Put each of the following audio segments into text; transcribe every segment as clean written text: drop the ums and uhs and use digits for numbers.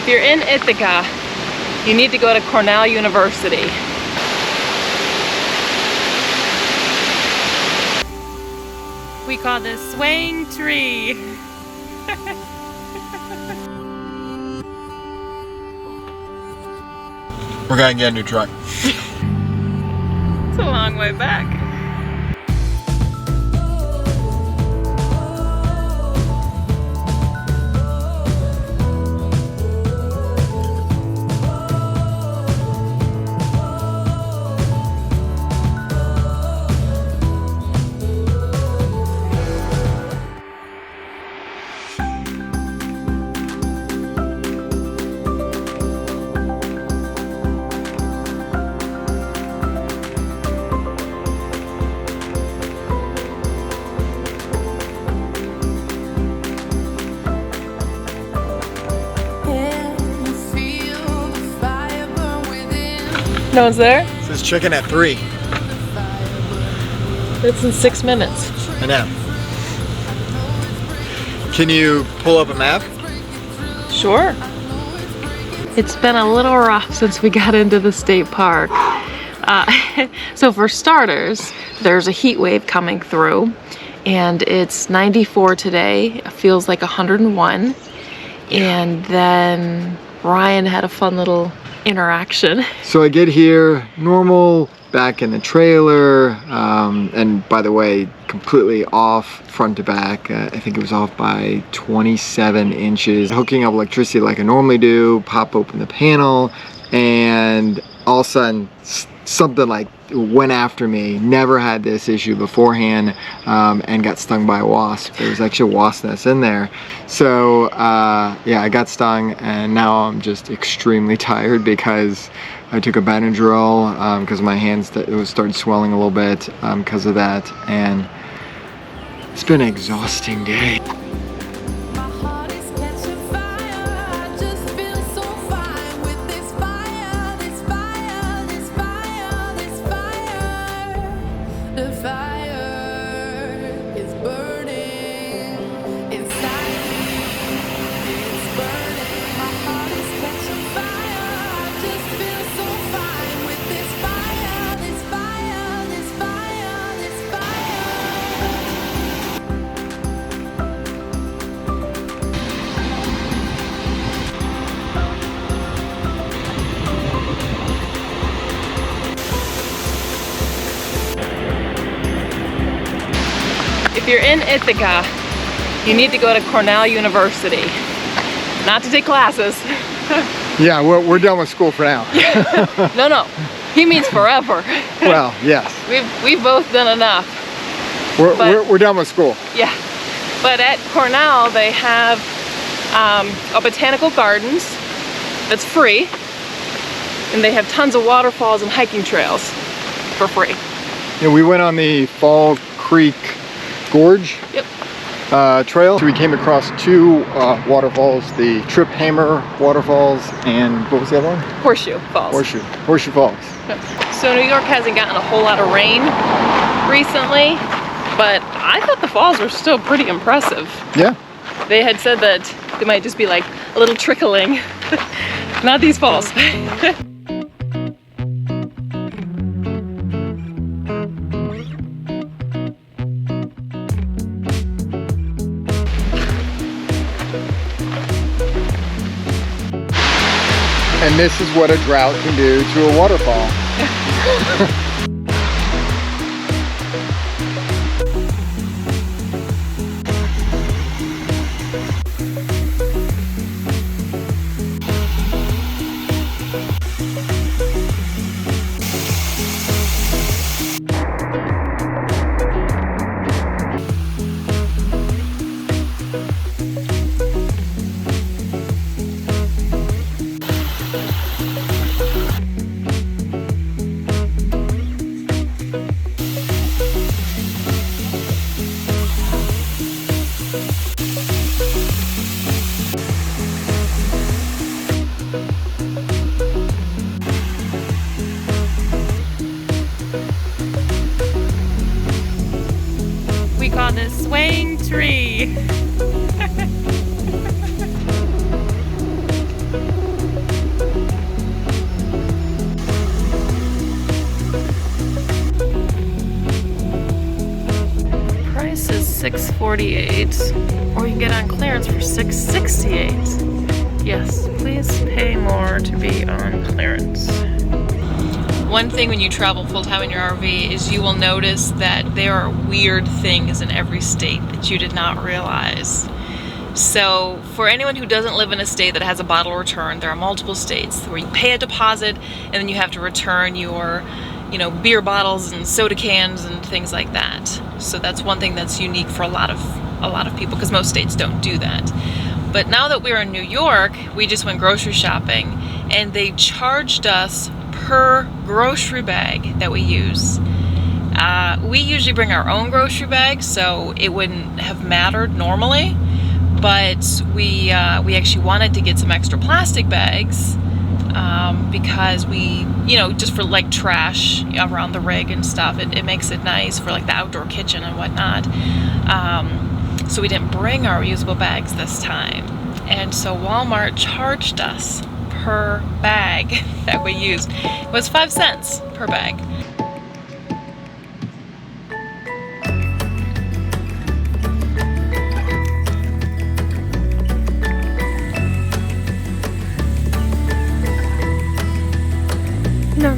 If you're in Ithaca, you need to go to Cornell University. We call this swaying tree. We're gonna get a new truck. It's a long way back. No one's there? It says chicken at 3. It's in 6 minutes. I know. Can you pull up a map? Sure. It's been a little rough since we got into the state park. So for starters, there's a heat wave coming through, and it's 94 today. It feels like 101. And then Ryan had a fun little interaction. So I get here, normal, back in the trailer, and by the way, completely off front to back. I think it was off by 27 inches. Hooking up electricity like I normally do, pop open the panel, and all of a sudden, something like went after me. Never had this issue beforehand, and got stung by a wasp. There was actually a wasp nest in there. So yeah, I got stung, and now I'm just extremely tired because I took a Benadryl because my hands started swelling a little bit because of that, and it's been an exhausting day. If you're in Ithaca, you need to go to Cornell University. Not to take classes. Yeah, we're done with school for now. No, he means forever. Well, yes. We've both done enough. We're done with school. Yeah, but at Cornell they have a botanical gardens that's free, and they have tons of waterfalls and hiking trails for free. Yeah, we went on the Fall Creek Gorge trail. So we came across 2 waterfalls, the Trip Hammer waterfalls, and what was the other one? Horseshoe Falls. Horseshoe Falls. So New York hasn't gotten a whole lot of rain recently, but I thought the falls were still pretty impressive. Yeah. They had said that they might just be like a little trickling. Not these falls. And this is what a drought can do to a waterfall. We call this swaying tree. $6.48, or you can get on clearance for $6.68. Yes, please pay more to be on clearance. One thing when you travel full-time in your RV is you will notice that there are weird things in every state that you did not realize. So for anyone who doesn't live in a state that has a bottle return, there are multiple states where you pay a deposit and then you have to return your, beer bottles and soda cans and things like that. So that's one thing that's unique for a lot of people, because most states don't do that. But now that we're in New York, we just went grocery shopping and they charged us per grocery bag that we use. We usually bring our own grocery bag, so it wouldn't have mattered normally, but we actually wanted to get some extra plastic bags because we, just for like trash around the rig and stuff, it makes it nice for like the outdoor kitchen and whatnot. So we didn't bring our reusable bags this time, and so Walmart charged us per bag that we used. It was 5 cents per bag. No.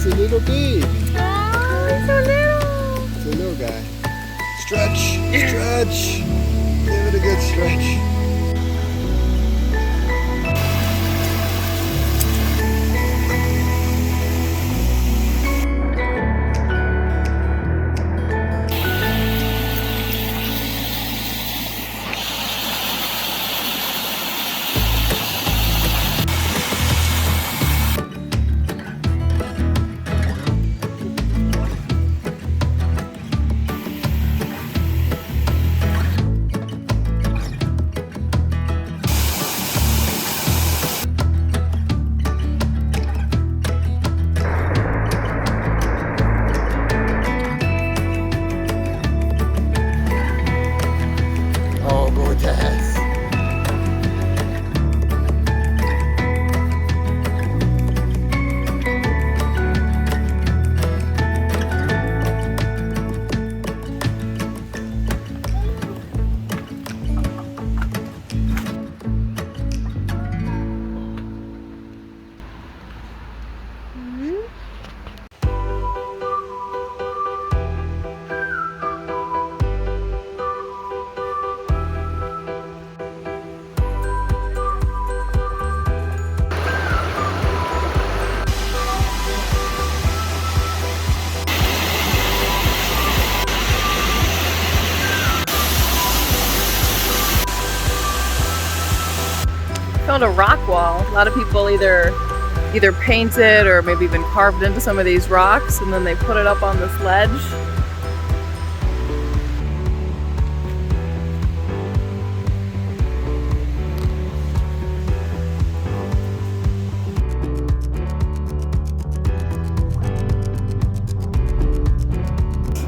Little baby. Oh, he's so little. It's a little guy. Stretch. Give it a good stretch. Found a rock wall. A lot of people either paint it or maybe even carved into some of these rocks, and then they put it up on this ledge.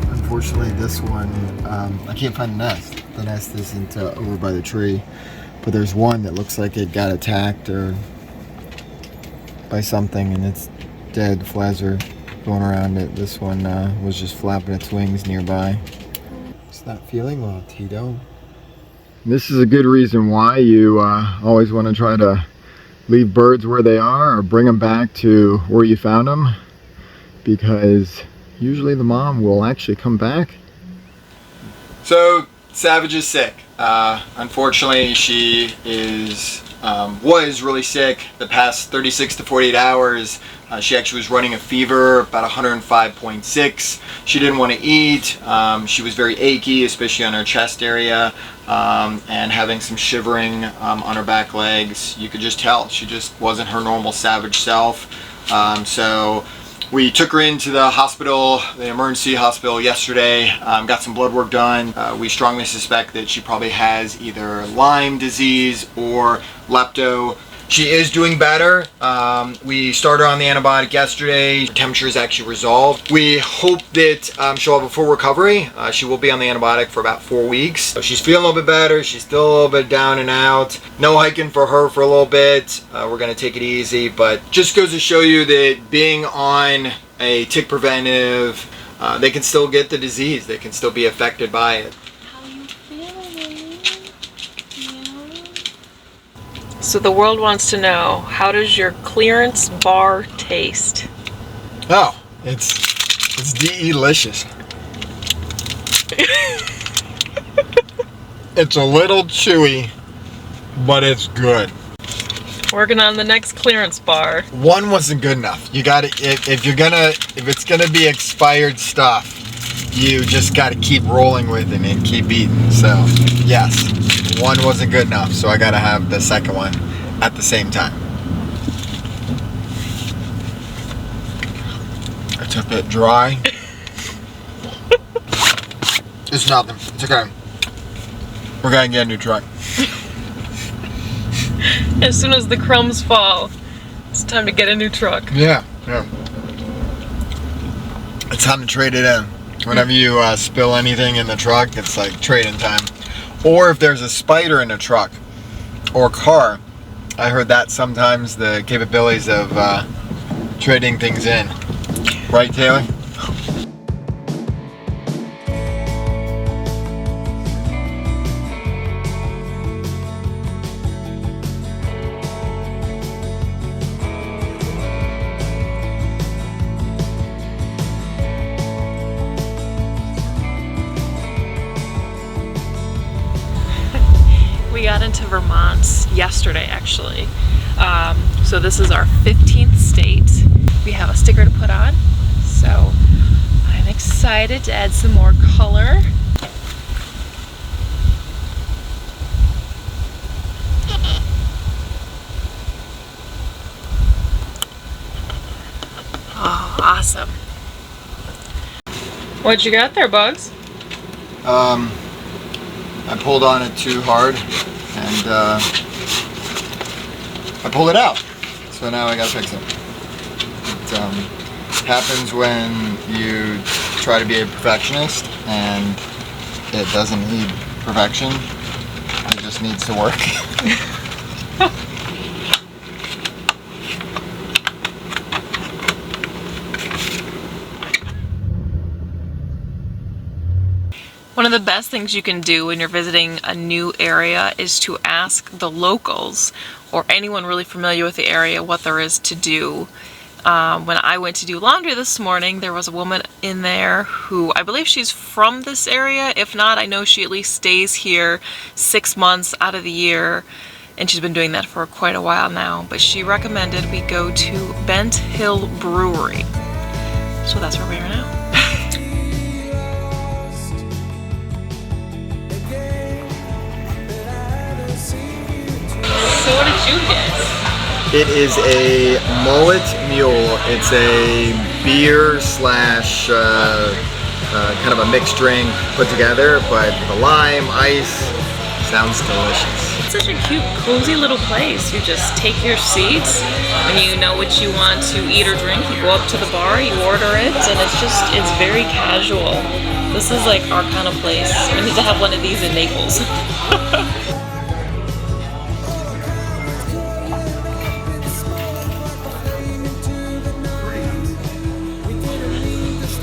Unfortunately, this one, I can't find the nest. The nest isn't over by the tree. But there's one that looks like it got attacked or by something, and it's dead. Flies are going around it. This one was just flapping its wings nearby. It's not feeling well, Tito. This is a good reason why you always want to try to leave birds where they are or bring them back to where you found them, because usually the mom will actually come back. So Savage is sick. Unfortunately, she was really sick the past 36 to 48 hours. She actually was running a fever, about 105.6. She didn't want to eat. She was very achy, especially on her chest area, and having some shivering on her back legs. You could just tell she just wasn't her normal Savage self. So we took her into the hospital, the emergency hospital yesterday, got some blood work done. We strongly suspect that she probably has either Lyme disease or lepto. She is doing better. We started on the antibiotic yesterday. Her temperature is actually resolved. We hope that she'll have a full recovery. She will be on the antibiotic for about 4 weeks. So she's feeling a little bit better. She's still a little bit down and out. No hiking for her for a little bit. We're gonna take it easy, but just goes to show you that being on a tick preventive, they can still get the disease. They can still be affected by it. So the world wants to know, how does your clearance bar taste? Oh, it's delicious. It's a little chewy, but it's good. Working on the next clearance bar. One wasn't good enough. You gotta, if it's gonna be expired stuff, you just gotta keep rolling with it and keep eating. So yes, one wasn't good enough, so I gotta have the second one at the same time. It's a bit dry. It's nothing. It's okay. We're gonna get a new truck. As soon as the crumbs fall, it's time to get a new truck. Yeah. It's time to trade it in. Whenever you spill anything in the truck, it's like trade-in time. Or if there's a spider in a truck or car, I heard that sometimes the capabilities of trading things in. Right, Taylor? We got into Vermont yesterday, actually. So this is our 15th state. We have a sticker to put on, so I'm excited to add some more color. Oh, awesome. What you got there, Bugs? I pulled on it too hard and I pulled it out. So now I gotta fix it. It happens when you try to be a perfectionist and it doesn't need perfection. It just needs to work. One of the best things you can do when you're visiting a new area is to ask the locals or anyone really familiar with the area what there is to do. When I went to do laundry this morning, there was a woman in there who, I believe she's from this area. If not, I know she at least stays here 6 months out of the year, and she's been doing that for quite a while now. But she recommended we go to Bent Hill Brewery. So that's where we are now. So what did you get? It is a mullet mule. It's a beer slash kind of a mixed drink put together, but the lime, ice, sounds delicious. It's such a cute, cozy little place. You just take your seats, and you know what you want to eat or drink. You go up to the bar, you order it, and it's very casual. This is like our kind of place. We need to have one of these in Naples.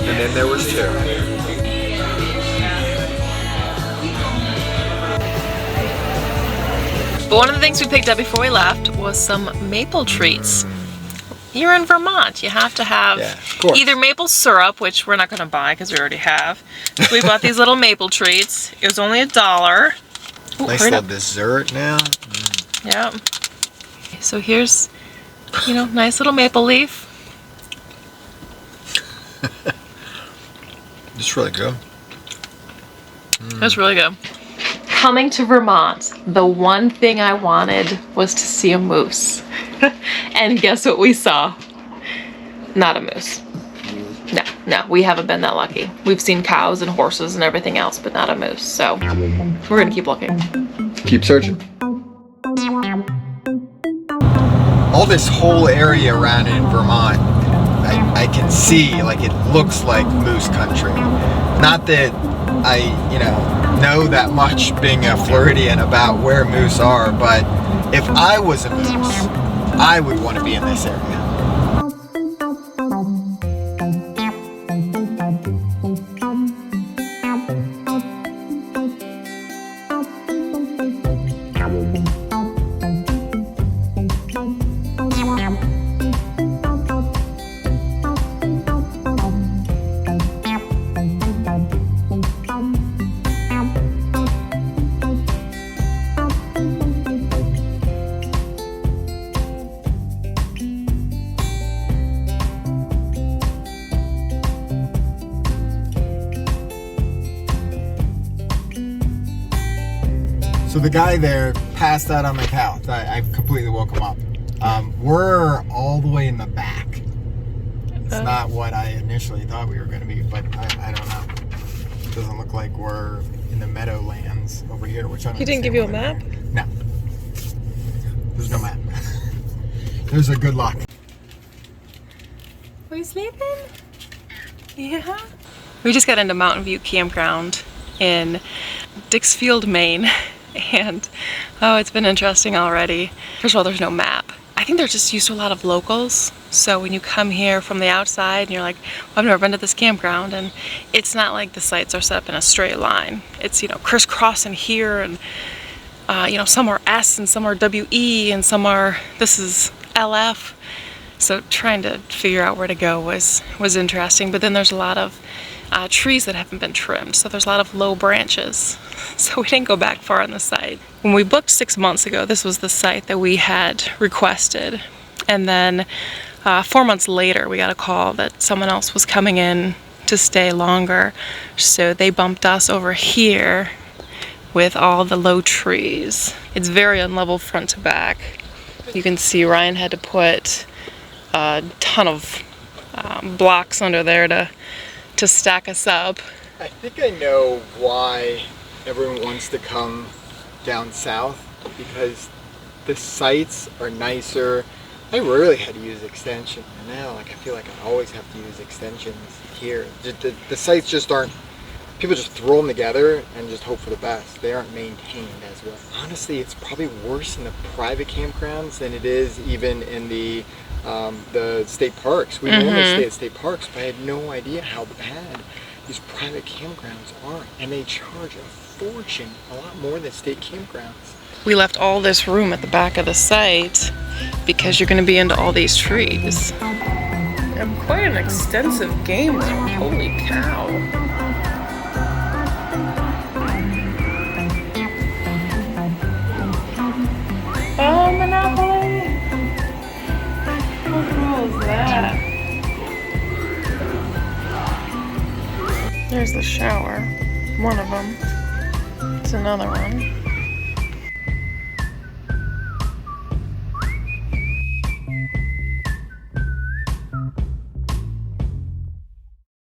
And then there was two. But one of the things we picked up before we left was some maple treats. You're in Vermont. You have to have either maple syrup, which we're not going to buy because we already have. So we bought these little maple treats. It was only $1. Ooh, nice little dessert now. Yeah. So here's, nice little maple leaf. It's really good. That's really good. Coming to Vermont, the one thing I wanted was to see a moose. And guess what we saw? Not a moose. No, we haven't been that lucky. We've seen cows and horses and everything else, but not a moose. So we're gonna keep looking. Keep searching. all this whole area around in Vermont, I can see, like, it looks like moose country. Not that I, know that much being a Floridian about where moose are, but if I was a moose, I would want to be in this area. So the guy there passed out on the couch. I completely woke him up. We're all the way in the back. It's not what I initially thought we were going to be, but I don't know. It doesn't look like we're in the Meadowlands over here, which I don't. He didn't give you a map? No. There's no map. There's a good luck. Are you sleeping? Yeah. We just got into Mountain View Campground in Dixfield, Maine. And oh, it's been interesting already. First of all, there's no map. I think they're just used to a lot of locals. So when you come here from the outside and you're like, well, I've never been to this campground, and it's not like the sites are set up in a straight line. It's, crisscrossing here, and some are S and some are WE and some are, this is LF. So trying to figure out where to go was interesting. But then there's a lot of trees that haven't been trimmed, so there's a lot of low branches. So we didn't go back far on the site. When we booked 6 months ago, this was the site that we had requested. And then 4 months later, we got a call that someone else was coming in to stay longer. So they bumped us over here with all the low trees. It's very unlevel front to back. You can see Ryan had to put a ton of blocks under there to stack us up. I think I know why everyone wants to come down south, because the sites are nicer. I rarely had to use extension, and now I feel like I always have to use extensions here. The sites just aren't, people just throw them together and just hope for the best. They aren't maintained as well. Honestly, it's probably worse in the private campgrounds than it is even in the state parks. We normally stay at state parks, but I had no idea how bad these private campgrounds are, and they charge a fortune, a lot more than state campgrounds. We left all this room at the back of the site because you're going to be into all these trees. And quite an extensive game room. Holy cow. Oh, Monopoly! How cool is that? There's the shower. One of them. It's another one.